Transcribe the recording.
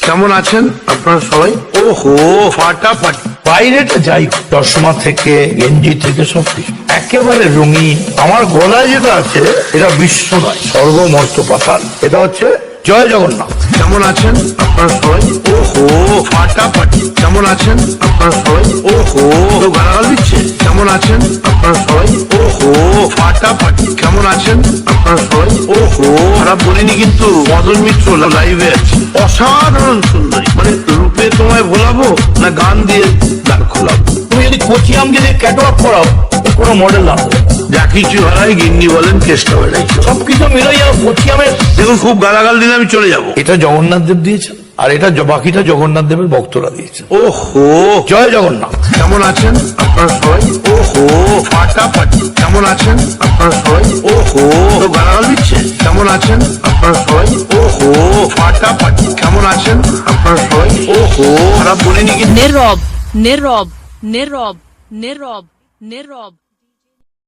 কেমন আছেন আপনারা সবাই? ওহো ফাটাফাটি। বাইরেটা যাই হোক, চশমা থেকে গেঞ্জি থেকে সবকিছু একেবারে রঙিন। আমার গলায় যেটা আছে এটা বিশ্ব নয়, স্বর্গমর্ত পাতাল। এটা হচ্ছে জয় জগন্নাথ। কেমন আছেন আপনারা সবাই? ওহো ফাটাফাটি। কেমন আছেন আপনারা সবাই? ওহো তো গালাগাল দিচ্ছে। কেমন আছেন আপনারা সবাই? ওহো ফাটাফাটি। কেমন আছেন আপনারা সবাই? ওহো খারাপ বলিনি কিন্তু। মদন মিত্র লাইভে আছে, অসাধারণ সুন্দরী। মানে রূপে তোমায় ভোলাবো না গান দিয়ে গান খোলাবো? তুমি যদি কচি আমকে দিয়ে ক্যাটওয়ার্ক করাও, কোনো মডেল না হবে। যা কিছু হারাই গিন্নি বলেন কেসটা বেড়াইছে। সবকিছু মিলাইয়া কচি আমের। দেখুন খুব গালাগাল দিলে আমি চলে যাবো। এটা জগন্নাথ দেব দিয়েছেন, আর এটা বাকিটা জগন্নাথ দেবের ভক্তরা দিয়েছেন। ওহো জয় জগন্নাথ। কেমন আছেন আপনারা সবাই? ওহো ফাটাফাটি। কেমন আছেন আপনারা সবাই? ওহো তো গালাগাল দিচ্ছে। কেমন আছেন আপনারা সবাই? ওহো ফাটাফাটি। কেমন আছেন আপনারা সবাই? ওহো খারাপ বলিনি কিন্তু। নীরব নীরব নীরব নীরব নীরব